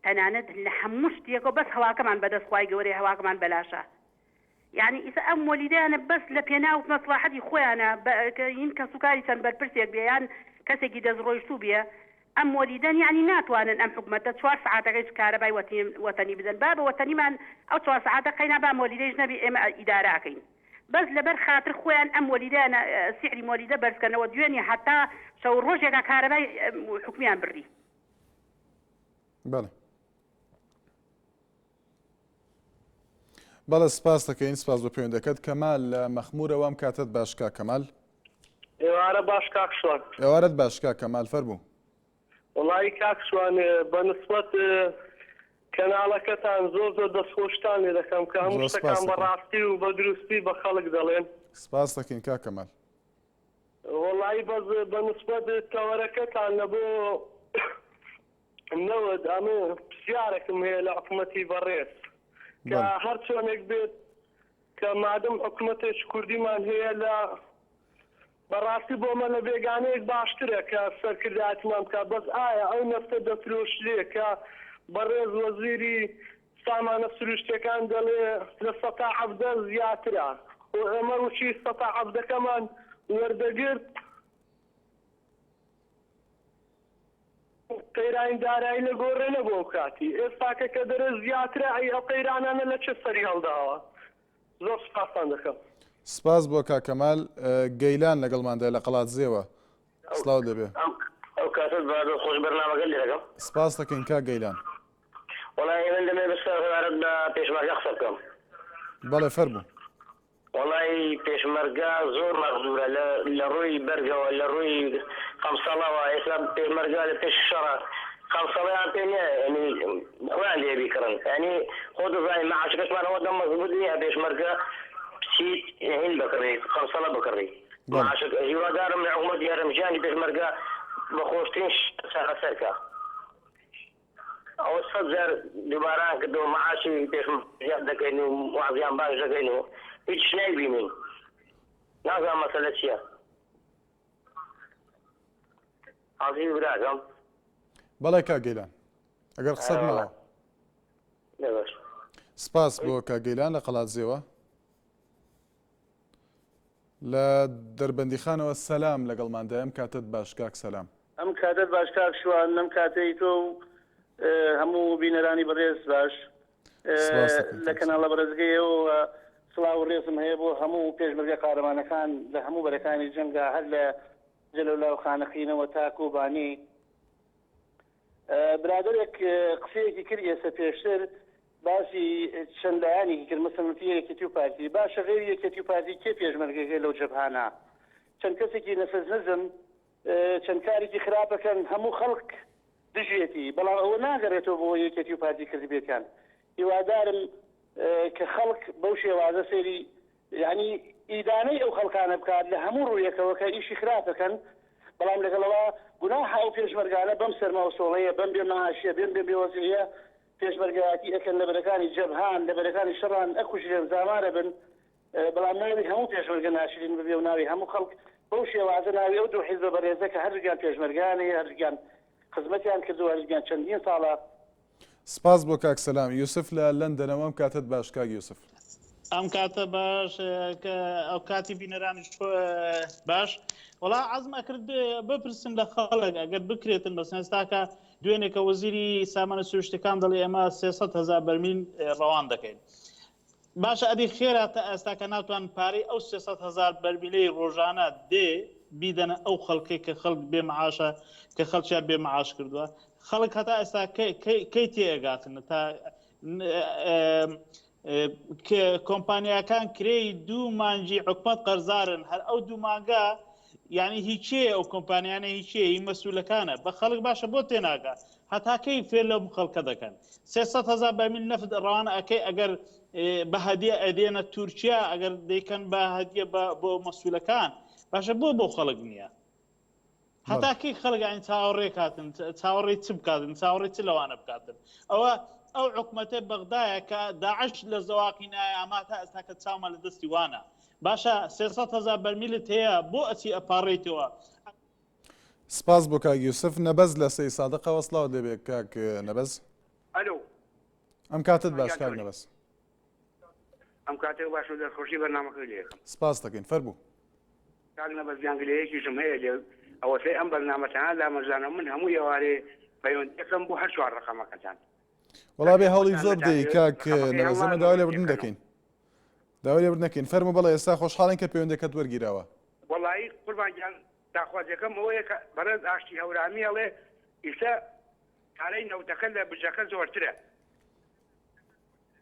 Speaker 8: تەنانەت لە هەموو شتێکەوە بەس هەواکەمان بەدەستخوای گەورەی هەواکەمان بەلاشە. یعنی ئیسا ئەم مۆلیدەیانە بەس لە پێناو مەسڵاحەتی خۆیانە هین کە سوکاری چەند بەرپرسێک بێ یان کەسێکی دەستڕۆیشتوو بێ ئەم مۆلیدەن یعنی ناتوانن ئەم حکومەتە 4 ساعتەکەی کارەبای وەتەنی بدەن با بە وەتەنیمان ئەو 4 ساعتە قەینا با مۆلیدەیش نەبی ئێمە ئیداراکەین. بەس لەبەر خاطر خۆیان ئەم مۆلیدەیانە سعری مۆلیدە بەرزکەنەوە دوێنێ حتا شەو ڕۆژێکە کارەبای حکومیان بڕی.
Speaker 1: بەڵێ بەڵێ سپاس دەکەین سپاس بۆ پەیوەندەکەت. کەمال لە مەخمورەوە ئەم کاتت باشکا کەمال.
Speaker 4: ئێوارە باش کاکسوان.
Speaker 1: ئێوارەت باشکا کەمال فەرموو.
Speaker 4: وڵی کاکسوان بەنسبەت کەناڵەکەتان زۆر دەستخۆشتان لێ دەکەم کە هەموو شتەکان بەڕاستی و بە دروستی بە خەڵک دەڵێن.
Speaker 1: سپاس دەکەین کا کەمال.
Speaker 4: وڵی بەنسبەت تەوەرەکەتان لە بۆ نەوەد ئەمە پرسیارێکم هەیە لە حکوومەتی بەڕێز کە هەر چۆنێک بێت کە مادەم حکوومەتێک کوردیمان هەیە لە بەڕاستی بۆمە لە بێگانەیەک باشترە کە سەرکردایەتمان بکات. بەس ئایا ئەو نەفتە دەفرۆشرێ کە بەڕێز وەزیری سامانە سروشتەکان دەڵێ لە 170 زیاترە و ئێمە وشی 170ەکەمان وەردەگرت قەیرانی دارایی لە گۆڕێنە بۆ کاتی ئێستاکە کە دەرە زیاترە ئەو قەیرانانە لە چه سەری هەڵداوە. زۆر سپاسان دەکەم.
Speaker 1: سپاس بۆ کاکەمال. گەیلان لەگەڵماندا لە قەڵاتزێوە سڵاو دەبێ.
Speaker 2: ئەو کاتت خۆش بەرنامەکە لێ دەکەم.
Speaker 1: سپاس دەکەین کا گەیلان.
Speaker 2: وڵی من دەمێ بەسەرت بە پێشمەرگە قسە بکەم.
Speaker 1: بەڵێ فەرموو.
Speaker 2: وڵی پێشمەرگە زۆر مەغزورە لە ڕووی بەرگەوە لە ڕووی خەمسەڵەوە ئێستا پێشمەرگە لە پێش شەڕە خەمسەڵەیان پێ نییە ئەویان لێ بیکڕن ینی خۆ دەزانین مەعاشەکەشمانەوە دەمەزبوط نییە پێشمەرگە بچیت هین بکڕیت خەمسەڵە بکڕی هیوادارم لە حکوومەت یارمژیانی پێشمەرگە بە خۆشترین سەرکە ئەوە 100 جار دووباران کردەوە مەعاشی پێشمەرگە دەکەین و وازیان باش دەکەین و هیچ نایبینین. نازانم مەسەلە چییە. حەزی براکەم.
Speaker 1: بەڵێ کا گەیلان ئەگەر قسەت ماوە. سپاس بۆ کاگەیلان لە قەڵاتزێوە. لە دەربەندیخانەوە سەلام لەگەڵماندا ئەم کاتت باش کاک سەلام.
Speaker 14: ئەم کاتت باش کاک شوان ئەم کاتەی تۆ و هەموو بینەرانی بەڕێز باش لە کەناڵە بەرزگەیەوە سڵاو و ڕێزم هەیە بۆ هەموو پێشمەرگە قارەمانەکان لە هەموو بەرەکانی جەنگا هەر لە جەلەولا و خانەخینەوە تا کۆبانی. برادێک قسەیەکی کرد ئێستا پێشتر باسی چەند لایەنێکی کرد مەسەڵەن یەکێتی و پارتی باشە غێری یەکێتی و پارتی کێ پێشمەرگەکە لەو جەبهانە چەند کەسێکی نەفەز نەزم چەند کارێکی خراپەکەن هەموو خەڵک دژێتی بەڵام ئەوە ناگەڕێتەوە بۆ یەکێتی و پارتی کردی بێتیان. هیوادارم کە خەڵک بەو شێوازە سێری یعنی ئیدانەی ئەو خەڵکانە بکات لە هەموو ڕوویەکەوە کە ئیشی خراپەکەن بەڵام لەگەڵەوە گوناحە ئەو پێشمەرگانە بەم سەرماوسۆڵەیە بەم بێ مەعاشیە بێن بێ بێوەزعیە پێشمەرگایەتی ئەکەن لە بەرەکانی جەبهان لە بەرەکانی شەڕان ئەکوژێن زامارە بن بەڵام ناوی هەموو پێشمەرگە ناشرین ببێ و ناوی هەموو خەڵک بەو شێوازە ناوی ئەو دوو حیزبە بەڕێزە کە هەردووگیان پێشمەرگانەیە هەردووگیان خزمەتیان کردووە هەردووگیان چەندین ساڵە.
Speaker 1: سپاس بۆ کاک سەلام. یوسف لە لەندەنەوە ئەم کاتت باش کاک یوسف.
Speaker 15: ئەم کاتە باش کە ئەو کاتی بینەرانی باش وڵا عەزم ئەکرد بپرسم لە خەڵک ئەگەر بکرێتن بەسەن ئێستاکە دوێنێکە وەزیری سامانە سروشتەکان دەڵێ ئێمە 300,000 بەرمیل ڕەوان دەکەین. باشە ئەدی خێرا تا ئێستاکە ناتوان پارەی ئەو 300,000 بەرمیلەی ڕۆژانە دێ بیدەنە ئەو خەڵکی کە خەڵک بێ مەعاشە کە خەڵکیان بێ مەعاش کردووە. خەڵک هەتا ئێستا کەی تێئگاتن تا کۆمپانیاکان کرێی 2 مانگی حکومەت قەرزارن هەر ئەو 2 مانگە یعنی هیچیە ئەو کۆمپانیانە هیچیە هی مەسوولەکانە بە خەڵک باشە بۆ تێناگات هەتاکەی فێر لەم خەڵکە دەکەن 300,000 بەرمیل نەفت ڕەوانە ئەەکەی ئەگەر بە هەدیە ئەدێنە تورکیا ئەگەر دەیکەن بە هەدیە بۆ مەسوولەکان باشە بۆ خەڵک نییە هەتاکەی خەڵگانی چاوەڕێ کاتن چاوەڕێ چ بکاتن چاوەڕێ چ لەوانە بکاتن ئەو حکومەتە بەغدایە کە داعش لە زەواقی نایە ئەما تا ئێستاکە چاومە لە دەستی وانە باشە 300,000 بەرمیلت هەیە بۆ ئەچی ئەپاڕێتەوە
Speaker 1: سپاس بۆ کاک یوسف نەبەز لە سەی سادقەوە سڵاو دەبێ کاک نەبەز
Speaker 16: ئەلۆ
Speaker 1: ئەم کاتت باش کاک نەبەز
Speaker 16: ئەم کاتێک باش دەرخۆشی بەرنامەکەی لێکم
Speaker 1: سپاس دەکەین فەرموو
Speaker 16: کاک نەبەز جانگلەیەکیشم هەیە لێ ئەوەسەی ئەم بەرنامەتەنان لا مەزانە من هەموو ئێوارێ پەیوەندیەکەم بۆ هەر چوار ڕقەمەکەتان
Speaker 1: وەڵا بێ هەوڵی زۆر بدەی کاک نەبەزەمە داوای لێبردن دەکەین داوای لێبردن دەکەین فەرموو بەڵێ ئێستا خۆشحاڵین کە پەیوەندەکەت وەرگیراوە
Speaker 16: وەڵایی قوربان گیان داخوازیەکەم ئەوەیە کە بەرەز ئاشتی هەورامی ئەڵێ ئیستا کارەی نەوتەکە لە بجەکە زۆرترە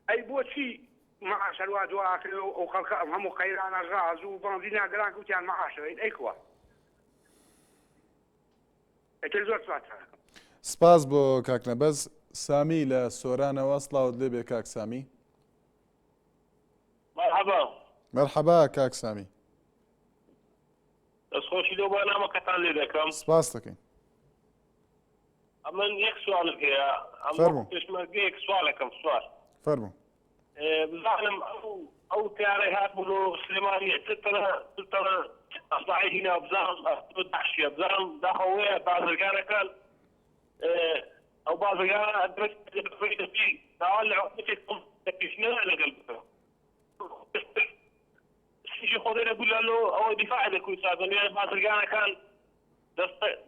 Speaker 16: ئەی بۆچی مەعاشەروا دواکرێ ئەو خەڵکە ئەم هەموو قەیرانە غاز و بەڵندی ناگەران گوتیان مەعاشەوەین ئەیکوە ئەتر زۆر سواتەکەم
Speaker 1: سپاس بۆ کاک نەبەز سامی لە سۆرانەوە سڵاوت لێبێ کاک سامی مەرحەبا کاک سامی
Speaker 17: دەستخۆشی لەو بەرنامەکەتان لێ دەکەم
Speaker 1: سپاس دەکەین
Speaker 17: ئەمن یەک سوالم هەیە
Speaker 1: فەرموو
Speaker 17: پێشمەرگەیەک سوالەکەم سوال
Speaker 1: فەرموو
Speaker 17: بزانم ئەو تیارەی هاتبوون و سلێمانی ترتەرە ئەسلاحی هینا بزانم داعشیە بزانم داخەوەیە بازرگانەکان ئەو بازرگانە ئەدرێت دەبی داوا لە حکومەتێک پێشنە لەگەڵ بکەم سیژی خۆدەی لەگولالۆ ئەوە دیفاع دەکوی سازنێ بازرگانەکان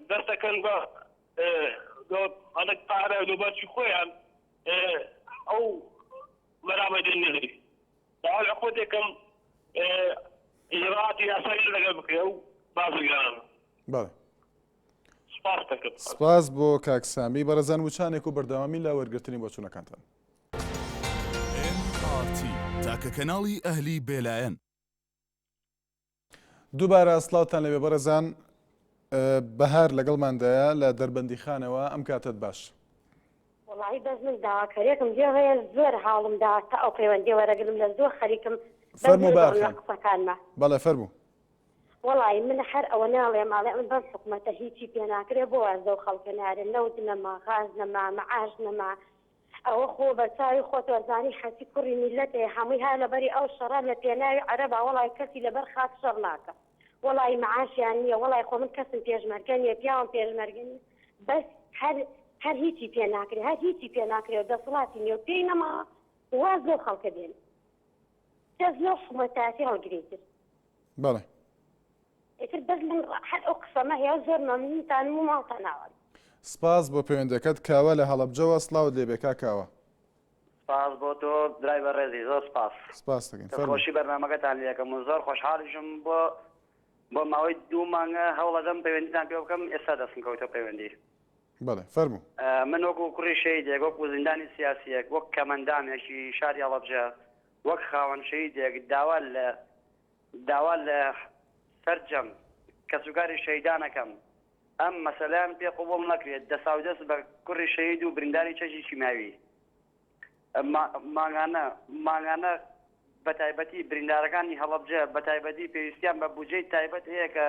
Speaker 17: دەستەکەن بە هەندێک پارە لە باچی خۆیان ئەو مەرامە دێنێری داوا لە حکومەتێکم ئیجراعاتی یاسایی لەگەڵ بکرێ و بازرگانە
Speaker 1: بەڵێ
Speaker 17: سپاس دەکەم
Speaker 1: سپاس بۆ کاک سامی بەڕێزان وچانێک و بەردەوامی لە وەرگرتنی بۆچوونەکانتان
Speaker 18: تاکە کەناڵی ئەهلی بێلایەن
Speaker 1: دووبارە سڵاوتان لەبێ بەڕێزان بەهار لەگەڵماندایە لە دەربەندی خانەوە ئەم کاتت باش
Speaker 19: وڵی بەس من داواکەرێکم جێهەیە زۆر حاڵمدا تا ئەو پەیوەندی وەرەگرم لە زۆر خەریکم
Speaker 1: فەرموو
Speaker 19: قسەکانمە
Speaker 1: بەڵێ فەرموو
Speaker 19: وڵی من هەر ئەوە ناڵێ ماڵێ من بەس حکومەتە هیچی پێ ناکرێ بۆ ئەزە و خەڵکە نارێ نەوت نەما غاز نەما مەعاش نەما ئەوە خۆ بەرچاوی خۆت وەرزانی حەسی کوڕی میلەتێ هەمووی ها لەبەری ئەو شەڕە لە پێناوی عەرەبا وڵی کەسی لەبەر خات شەڕ ناکە وڵی مەعاشیان نییە وڵی خۆ من کەسم پێشمەرگە نیە پیاوم پێشمەرگە نیە بەس هەر هیچی پێ ناکرێ هەر هیچی پێ ناکرێ و دەسڵاتی نیە و پێی نەما واز لەو خەڵکە دێن کەس لەو حکومەتاتی هەڵگرێتر
Speaker 1: بەڵێ
Speaker 19: ئیتر بەس من هەر ئەو قسەمە هەیە زۆر مەمنونتان و ماڵتان ناوە
Speaker 1: سپاس بۆ پەیوەندەکەت کاوە لە هەڵەبجەوە سڵاوت لێبێ کاکاوە
Speaker 20: سپاس بۆ تۆ درایڤەر ڕێزی زۆر
Speaker 1: سپاس دەکەین
Speaker 20: خۆشی بەرنامەکەتان لێ دەکەم و زۆر خۆشحاڵیشم بۆ ماوەی 2 مانگە هەوڵەدەم پەیوەندیتان پێ بکەم ئێستا دەستم کەوتە پەیوەندی
Speaker 1: بەڵێ فەرموو
Speaker 20: من وەکو کوڕی شەیدێک وەکو زیندانی سیاسیەک وەک کەمەندانێکی شاری هەڵەبجە وەک خاوەن شەیدێک داوا لە سەرجەم کەسوکاری شەیدانەکەم ئەم مەسەلەیان پێ قوبوڵ نەکرێت دەساودەست بە کوڕی شەید و برینداری چەشی چیماوی ماگانە بە تایبەتی بریندارەکانی هەڵەبجە بە تایبەتی پێویستیان بە بودجەی تایبەت هەیە کە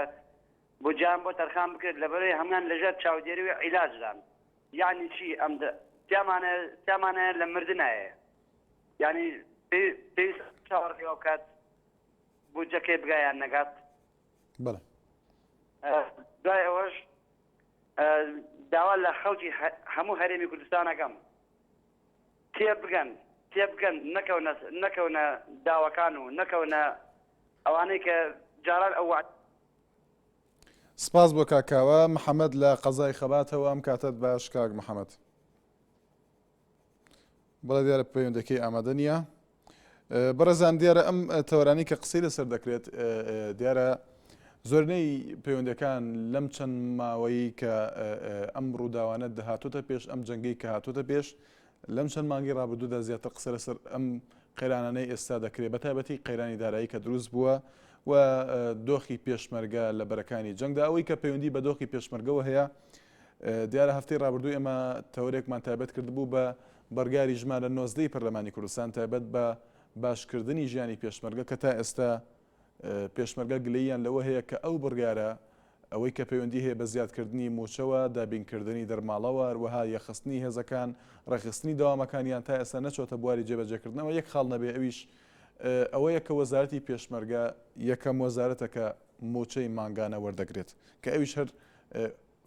Speaker 20: بودجیان بۆ تەرخان بکرێت لەبەرەوەی هەمان لەژێر چاودێری و عیلاجدان یعنی چی ئەم تیامانە لە مردنایە یعنی پێویست چاوەڕێەوە کات بودجەکەی بگایان نەگات
Speaker 1: بەڵێ
Speaker 20: دوای ئەوەش داوا لە خەڵکی هەموو هەرێمی کوردستانەکەم تێبگەن نەکەونە داواکان و نەکەونە ئەوانەی کە جاران ئەو
Speaker 1: سپاس بۆ کاکاوە محەممەد لە قەزای خەباتەوە ئەم کاتت باش کاک محەممەد بەڵێ دیارە پەیوەندەکەی ئامادە نییە بەڕێزان دیارە ئەم تەوەرانی کە قسەی لەسەر دەکرێت دیارە زۆرنەی پەیوەندەکان لەم چەند ماوەی کە ئەم ڕووداوانە دەهاتوتە پێش ئەم جەنگەی کە هاتوتە پێش لەم چەند مانگی ڕابردوودا زیاتر قسە لەسەر ئەم قەیرانانەی ئێستا دەکرێت بە تایبەتی قەیرانی دارایی کە دروست بووە و دۆخی پێشمەرگە لە بەرەکانی جەنگدا ئەوەی کە پەیوەندی بە دۆخی پێشمەرگەوە هەیە دیارە هەفتەی ڕابردوو ئێمە تەورێکمان تایبەت کرد بوو بە بەرگاری ژمارە 90 پەرلەمانی کوردستان تایبەت بە باشکردنی ژیانی پێشمەرگە کە تا ئێستا پێشمەرگە گلەییان لەوە هەیە کە ئەو بڕیارە ئەوەی کە پەیوەندی هەیە بە زیادکردنی موچەوە دابینکردنی دەرماڵەوە وەها یەخستنی هێزەکان ڕێخستنی داوامەکانیان تا ئێستا نەچۆتە بواری جێبەجێکردنەوە یەک خاڵ نەبێ ئەویش ئەوەیە کە وەزارەتی پێشمەرگە یەکەم وەزارەتە کە موچەی ماگانە وەردەگرێت کە ئەویش هەر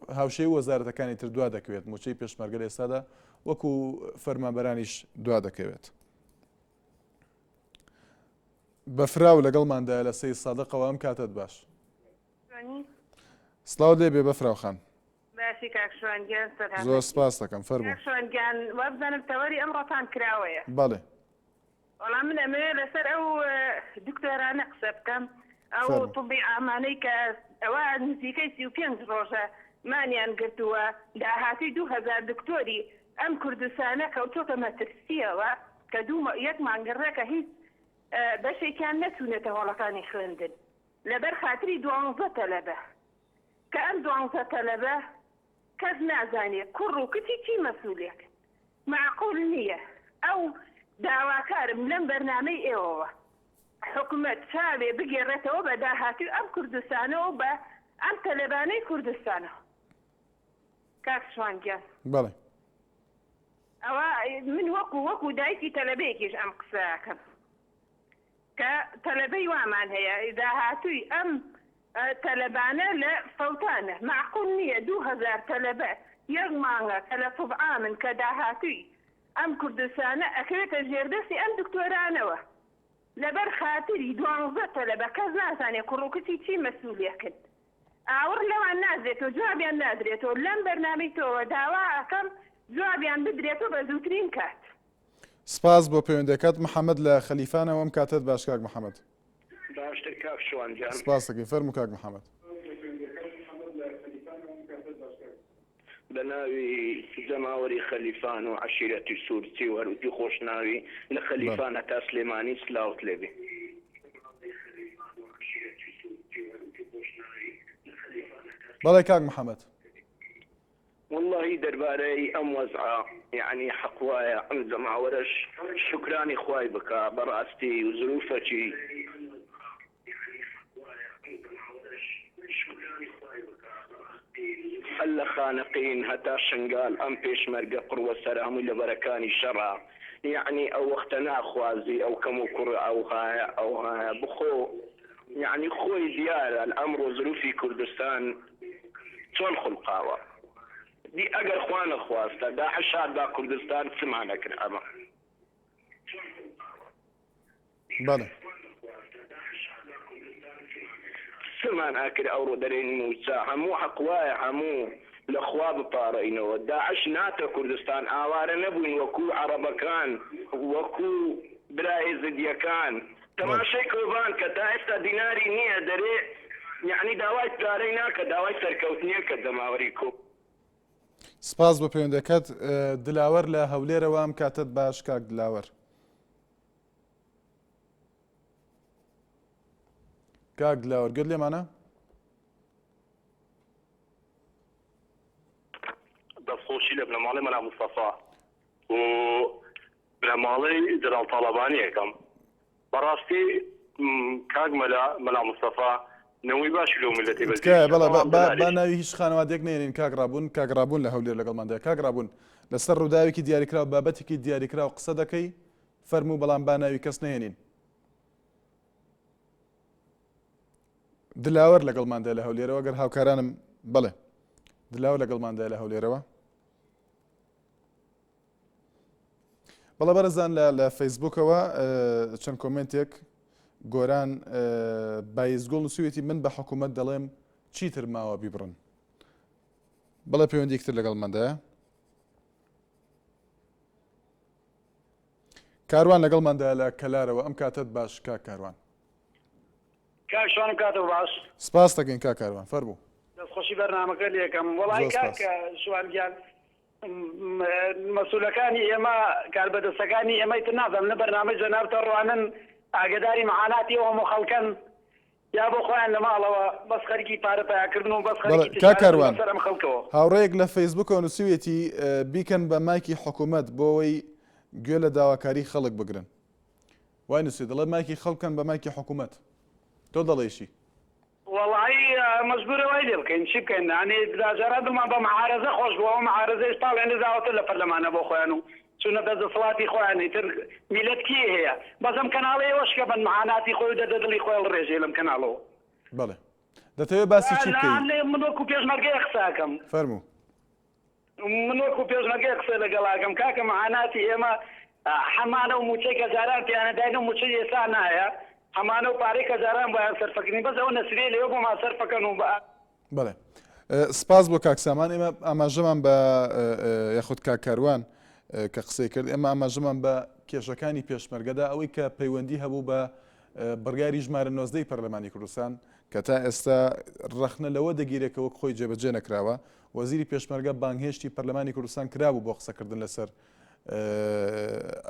Speaker 1: هاوشەی وەزارەتەکانی تر دوا دەکەوێت موچەی پێشمەرگە لە ئێستادا وەکو فەرمانبەرانیش دوا دەکەوێت. بەفراو لەگەڵماندا لە سەی سادقەوە ئەم کاتت باش. سڵاو لێبێ بەفراو خان.
Speaker 21: باسی کاکشوانگیان
Speaker 1: زۆر سپاس دەکەم فەرموو.
Speaker 21: کاکشوانگیان وابزانم تەوەری ئەمڕۆتان کراوەیە.
Speaker 1: بەڵێ.
Speaker 21: وەڵام من ئەمێ لەسەر ئەو دکتۆرانە قسە بکەم ئەو طبی ئامانەی کە ئەوە نزیکەی 35 ڕۆژە مانیان گرتووە داهاتی 2000 دکتۆری ئەم کوردستانە کەوتۆتە مەترسیەوە کە یەک مانگەڕێکە هیچ بەشێکیان نەچوونێتە هۆڵەکانی خوێندن لەبەر خاتری 12 تەلەبە کە ئەم 12 تەلەبە کەس نازانێت کوڕ و کچی چی مەسئولێک معقول نییە ئەو داواکارم لەم بەرنامەی ئێوەوە حکوومەت چاوێ بگێڕێتەوە بە داهاتی ئەم کوردستانەوە بە ئەم تەلەبانەی کوردستانە. کاک شوانگیان
Speaker 1: بەڵێ
Speaker 21: ئەوە من وەکو دایکی تەلەبەیەکیش ئەم قسەکەم کە تەلەبەی وامان هەیە داهاتووی ئەم تەلەبانە لە فەوتانە معقول نییە 2000 تەلەبە یەک مانگە کە لە طبعامن کە داهاتووی ئەم کوردستانە ئەکرێتە ژێردەستی ئەم دکتۆرانەوە لەبەر خاتری 12 تەلەبە کەس نازانێت کوڕ و کچی چی مەسئولێکن ئاور لەوان نازرێتەوە جوابیان نادرێتەوە لەم بەرنامەی تۆوە داوا ئەەکەم جوابیان بدرێتەوە بە زووترین کات.
Speaker 1: سپاس بۆ پەیوەندەکەت محەممەد لە خەلیفانەوە ئەم کاتت باش کاک محەممەد.
Speaker 2: باشتر کاک شوانگیان
Speaker 1: سپاس دەکەین فەرموو کاک محەممەد.
Speaker 2: بە ناوی جەماوەری خەلیفان و عەشیرەتی سوورچی وەروتی خۆشناوی لە خەلیفانە تا سلێمانی سلااوت لێبێ.
Speaker 1: بەڵێ کاک محەممەد.
Speaker 2: والله دەربارەی ئەم وەزعە یعنی حەقوایە ئەم جەماوەرەش شکرانی خوای بکە بەڕاستی و زروفەکی هەل لە خانەقین هەتا شنگال ئەم پێشمەرگە قڕوە سەر هەمووی لە بەرەکانی شەڕا یعنی ئەو وەختە ناخوازی ئەو کەم و کوڕ ئەو بخۆ یعنی خۆی دیارە ئەمڕۆ زروفی کوردستان چۆن خولقاوە دی ئەگەر خوا نەخواستە داعش با کوردستان چمانە کرد ئەمە.
Speaker 1: بەڵێ
Speaker 2: سمان ئاکر ئەوڕۆ دەرێن موچە هەموو حەقوایە هەموو لە خوا بپارڕینەوە داعش ناتە کوردستان ئاوارە نەبووین وەکو عەرەبەکان وەکو برای زدیەکان تەماشای کۆبان کە تا ئێستا دیناری نییە دەرێ یعنی داوای پارەی ناکە داوای سەرکەوتنیە کە دەماوەری کۆ.
Speaker 1: سپاس بۆ پەیوەندەکەت دلاوەر لە هەولێرەوە ئەم کاتت باش کاک دلاوەر. کاک دلاوەر گوێت لێمانە؟
Speaker 17: دەستخۆشی لە بنەماڵی مەلا موستەفا و بنەماڵی جەلال تاڵەبانی یەکەم بەڕاستی کاک مەلا موستەفا نەوەی باشی لەو میلەتی
Speaker 1: با ناوی هیچ خانەوادێک نێنین کاک ڕابوون لە هەولێر لەگەڵماندا کاک ڕابوون لەسەر ڕووداوێکی دیاریکراوە بابەتێکی دیاریکراوە قسە دەکەی فەرموو بەڵام با ناوی کەس نهێنین. دلاوەر لەگەڵماندا لە هەولێرەوە گەر هاوکارانم بڵێ دلاوە لەگەڵماندا لە هەولێرەوە. بەڵە بەرەزان لە فەیسبوکەوە چەند کۆمنتێک گۆران بایزگۆڵ نووسویەتی من بە حکوومەت دەڵێم چیتر ماوە بیبڕن. بەڵێ پەیوەندیەکتر لەگەڵماندایە. کاروان لەگەڵماندا لە کەلارەوە ئەم کاتت باش کا کاروان.
Speaker 16: کاکشوانم کاتەوە باش.
Speaker 1: سپاس دەکەین کا کاروان فەرموو.
Speaker 16: دەستخۆشی بەرنامەکە لێکەم وەڵای کاکە شوانگیان مەسئولەکانی ئێمە کاربەدەستەکانی ئێمەی تر نازانم لە بەرنامەی جەناب تەڕوانن ئاگداری مەعاناتی ئەوە خەڵکەن
Speaker 14: یا بۆ خۆیان لە ماڵەوە بەس خەرکی پارە پیاکردن و بەس
Speaker 1: کاکاروان
Speaker 14: خەرم خەڵکەوە
Speaker 1: هاوڕەیەک لە فەیسبوکەوە نووسویەتی بیکەن بە مایکی حکوومەت بۆەوەی گوێ لە داواکاری خەڵک بگرن وای نووسی دەڵێ مایکی خەڵکەن بە مایکی حکوومەت تۆ دەڵێشی
Speaker 14: وڵی مەزبورەوەی لێ بکەین چی بکەین ئەنێ داجارە دومان بە مەعارەزە خۆش بووەوە مەعارەزەی پاڵێنە داوەتە لە پەرلەمانە بۆ خۆیان و چونە دەسەڵاتی خۆیان تر میلەت کێ هەیە بەزەم کەناڵەیەوەش کە بن معاناتی خۆی دەدڵی خۆی ڕێژێ لەم کەناڵەوە
Speaker 1: بەڵێ دەتەوێت باسی چی بکەین
Speaker 14: من وەکو پێشمەرگەی قساکەم
Speaker 1: فەرموو
Speaker 14: من وەکو پێشمەرگەی قسە لەگەڵاکەم کاکە معاناتی ئێمە هەمانە و موچەی کەجاران پێیانەداین و موچەی ئێستا نایە هەمانە و پارەی کەجاران بۆیان سەرفەکردنی بەس ئەوە نەسرێ لێوە بۆمان سەرفەکەن و
Speaker 1: بەڵێ سپاس بۆ کاکسامان ئێمە ئاماژەمان بە یاخود کاکاروان کە قسەی کرد ئێمە ئاماژەمان بە کێشەکانی پێشمەرگەدا ئەوەی کە پەیوەندی هەبوو بە بڕیاری ژمارە 19 پەرلەمانی کوردستان کە تا ئێستا ڕەخنە لەوە دەگیرێکەوە خۆی جێبەجێ نەکراوە وەزیری پێشمەرگە بانگهێشتی پەرلەمانی کوردستان کرابوو بۆ قسەکردن لەسەر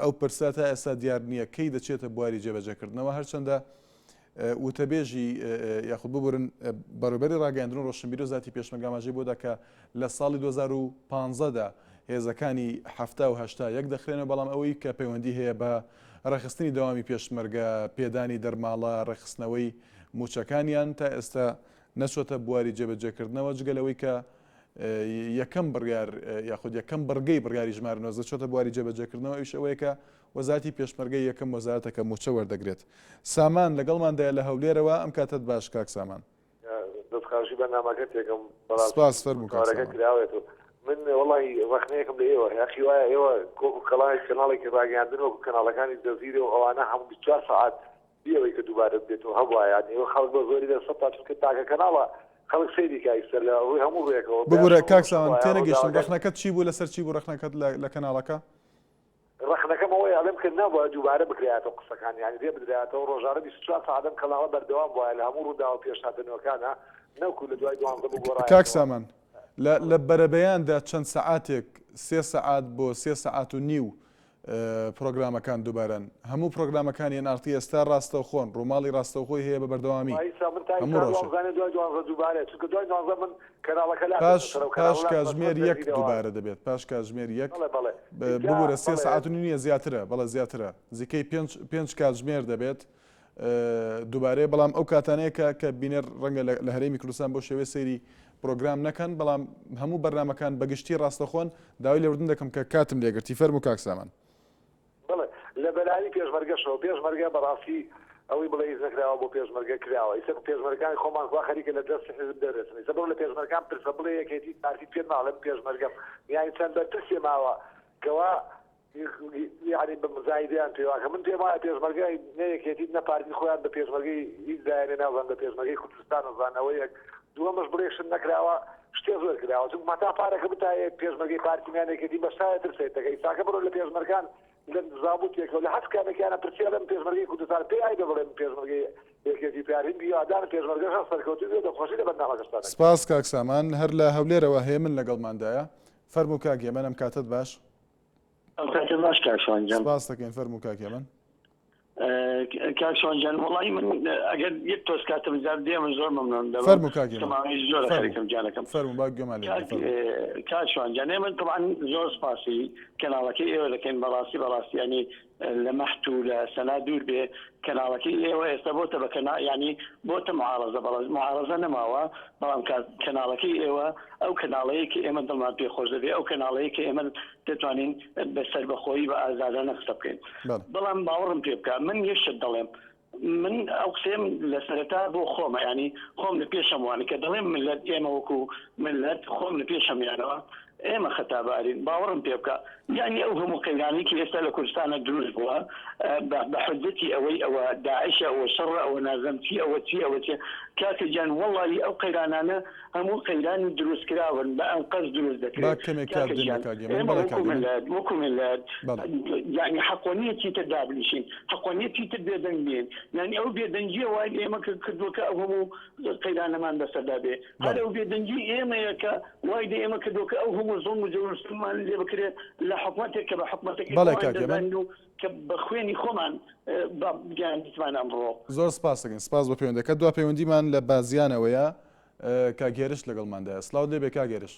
Speaker 1: ئەو پرسە تا ئێستا دیار نییە کەی دەچێتە بواری جێبەجێکردنەوە هەرچەندە وتەبێژی یاخود ببورن بەڕێبەری ڕاگەاندن ڕۆشنبیری و زاتی پێشمەرگە ئاماژەی بۆ دەکە لە ساڵی 2015دا هێزەکانی 1970 یەک دەخرێنەوە بەڵام ئەوەی کە پەیوەندی هەیە بە ڕێخستنی دەوامی پێشمەرگە پێدانی دەرماڵە ڕێخستنەوەی موچەکانیان تا ئێستا نەچۆتە بواری جێبەجێکردنەوە جگەلەوەی کە یەکەم بڕیار یاخود یەکەم بڕگەی بڕیاری ژمارە 19 چۆتە بواری جێبەجێکردنەوە ئەویش ئەوەیە کە وەزارەتی پێشمەرگەی یەکەم وەزارەتەکە موچە وەردەگرێت سامان لەگەڵماندایە لە هەولێرەوە ئەم کاتت باش کاک سامان
Speaker 3: دەستخاشی بەرنامەکە تێکم
Speaker 1: سپاس فەرموو
Speaker 3: کارەکە کراوێت من وڵی وەخنەیەکم لە ئێوە یاخی وایە ئێوە کۆک و کەڵای کەناڵێکی ڕاگەاندن وەکو کەناڵەکانی جەزیرە و ئەوانە هەموو 24 ساعات بیەوەی کە دووبارە بێتەوە هەبوایە ئێوە خەڵک بە زۆری دەسە تا چونکە تاکە کەناڵە خەڵک سەیری کایسەر لە ڕووی هەموو ڕێکەوە
Speaker 1: ببوورە کاک سامان تێنەگەیشتم ڕەخنەکەت چی بوو لەسەر چی بوو ڕەخنەکەت لە کەناڵەکە
Speaker 3: ڕەخنەکەم ئەوەی ئەڵێم کە نەبووە دووبارە بکرێتەوە قسەکان یانی دێ بدرێتەوە ڕۆژانە 24 ساعتم کەڵاوە بەردەوام بووە لە هەموو ڕوودا و پێشهاتنەوەکانە نەوکو لە دوای دوام گۆڕای
Speaker 1: کاک سامان لە بەرەبەیاندا چەند سەعاتێک 3 سەعات بۆ 3 سەعات و نیو پرۆگرامەکان دووبارەن هەموو پرۆگرامەکانی NRT ئێستا ڕاستەوخۆن ڕووماڵی ڕاستەوخۆی هەیە بە بەردەوامی پاش کاتژمێر یەک دووبارە دەبێت پاش کاتژمێر یەک ببوورە 3 سەعات و نیوە زیاترە بەڵە زیاترە نزیکەی 5 کاتژمێر دەبێت دووبارەیە بەڵام ئەو کاتانەیە کە بینێر ڕەنگە لە هەرێمی کوردستان بۆ شێوەیە سەیری پرۆگرام نەکەن بەڵام هەموو بەرنامەکان بەگشتی ڕاستەخۆن داوای لێوردن دەکەم کە کاتم لێگرتی فەرموو کاک سامان
Speaker 3: لە بەلایی پێشمەرگەشەوە پێشمەرگە بەڕاستی ئەوەی بڵێ هیچ نەکراوە بۆ پێشمەرگە کراوە ئیسە پێشمەرگەکانی خۆمان خوا خەریکە لە دەست حزب دەرێتن ئیسە بڕۆ لە پێشمەرگەکان پرسە بڵێ یەکێتی پارتی پێ ماڵم پێشمەرگەم یانی چەند بەرپرسێ ماوە کەوا یعنی بە مزایدیان پێواکە من پێم وایە پێشمەرگای نەیەکێتی نە پارتی خۆیان بە پێشمەرگەی هیچ دایانێ نازان بە پێشمەرگەی کوردستان نەزانەوە یەک دووەمەش بڵێشن نەکراوە شتێ زۆر کراوە چون مەتا پارەکە بتایە پێشمەرگەی پارتیمانێکێتی بەشایە ترسێتەکەی ساکە بڕۆ لە پێشمەرگان لە زابوتێکەوە لە حەز کامێکیانە پرسیە لەم پێشمەرگەی کوردستان پێی ئای دەبڵێن پێشمەرگەی یەکێتی پیارین بیادان پێشمەرگەش سەرکەوتوی بێ دەخۆشی لە بەرنامەکەشتان
Speaker 1: سپاس کاک سامان هەر لە هەولێرەوە هەیە من لەگەڵماندایە فەرموو کاک یەمەن ئەم کاتت باش
Speaker 22: باش کاکشوانجان
Speaker 1: سپاس دەکەین فەرموو کاک یەمەن
Speaker 22: کاکشوانجان وڵی من ئەگەر یەک تۆز کاتم زیاد دێمە زۆر مەمنون دەبم
Speaker 1: فەرموو کاک یەمەن
Speaker 22: زۆر خەریکم جانەکەم
Speaker 1: فەرموو با گوێمان لێ
Speaker 22: کاکشوانجان ئێمە طبعا زۆر سپاسی کەناڵەکەی ئێوە دەکەین بەڕاستی ینی لە مەحت و لە سەنا دوور بێ کەناڵەکەی ئێوە ئێستا بۆتە بە ینی بۆتە معارەزە نەماوە بەڵام کەناڵەکەی ئێوە ئەو کەناڵەیە کە ئێمە دڵمان پێ خۆش دەبێ ئەو کەناڵەیە کە ئێمە دەتوانین بەسەر بەخۆیی بە ئازادانە قسە بکەین بەڵام باوەڕم پێ بکە من یەشت دەڵێم من ئەو قسەم لە سەرەتا بۆ خۆمە ینی خۆم لە پێشەم وانە کە دەڵێم ملت ئێمە وەکو ملت خۆم لە پێشەمیانەوە ئێمە خەتابارین باوەڕم پێ بکە یانی ئەو هەموو قەیرانی کە ئێستا لە کوردستانە دروست بووە بە حجەتی ئەوەی ئەوە داعشە ئەوە شەڕە ئەوە نازەمچی ئەوە چی کاکە جان وەڵی ئەو قەیرانانە هەموو قەیرانی دروستکراون بە ئەم قەس دروست دەکرێت وەکو ملت یعنی حەقۆنیەتی تر دابنیشین حەقۆنیەتی تر بێدەنگێن یعنی ئەو بێدەنگیە وای ئێمە کردووەکە ئەو هەموو قەیرانەمان بەسەردا بێ هەر ئەو بێدەنگی ئێمەیە کە وای ئێمە کردووەکە ئەو هەموو زۆم و جەوستمان لێ بکرێت لە حکوومەتێک کە بە حکوومەتێک
Speaker 1: بەڵێ کاکێ من
Speaker 22: کە بە خوێنی خۆمان بگیان دیتمان ئەمڕۆ
Speaker 1: زۆر سپاس دەکەین سپاس بە پەیوەندەکە دو پەیوەندیمان لە بازیانەوەیە کاگێرش لەگەڵماندا سلااو لێ بێ کاگێرش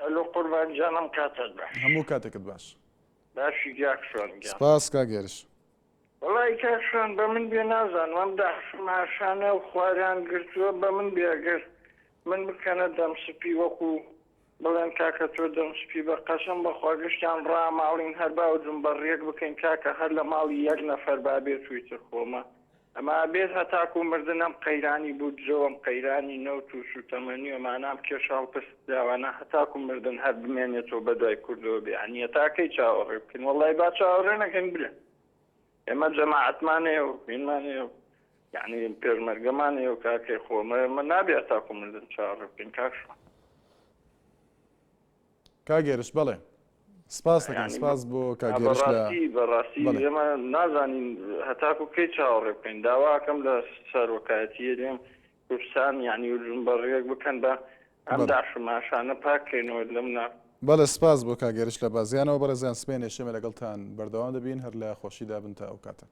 Speaker 5: ئەلۆ قوربان جانم کاتت باش
Speaker 1: هەموو کاتێکت باش
Speaker 5: باشی گیاکشۆن
Speaker 1: سپاس کاگێرش
Speaker 5: وڵی کاشۆن بە من بێ نازانم ئەم داحماشانە و خواریان گرتووە بە من بێگرت من بکەنە دەمسپی وەکو بڵێن کاکە تۆ دەمسپی بە قەسم بەخوا گشتیان ڕاماڵین هەر باوجم بە ڕێک بکەین کاکە هەر لە ماڵی یەک نەفەر بابێت تویتر خۆمە ئەما بێت هەتاکو مردنم قەیرانی بوو جۆم قەیرانی نەوت و سوتەمەنی ومانام کێشاڵ پست داوانە هەتاکو مردن هەر بمێنێتەوە بە دوای کوردەوە بێ تاکەی چاوەڕێ بکەین وەڵی با چاوەڕێ نەکەین بلێن ئێمە جەماعەتمانەیە و بینمانەیە و یعنی پێشمەرگەمانەیە و کاکەی خۆمە ئێمە نابێت تاکو مردن چاوەڕێ بکەین کاکشۆ
Speaker 1: کاگێرش بڵێ سپاس دەکەین سپاس بۆ کاگێرش
Speaker 5: بەڕاستی ئێمە نازانین هەتاکو کەی چاوەڕێ بکەین داواکەم لە سەرۆکایەتیە لێم کوردستان یعنی وجم بەڕێک بکەن بە ئەم داحماشانە پاکەینەوە لەم
Speaker 1: بەڵێ سپاس بۆ کاگەرش لە بازیانەوە بەڕێزیان سپێنێ شەمە لەگەڵتان بەردەوام دەبین هەر لە خۆشیدا بن تا ئەو کاتە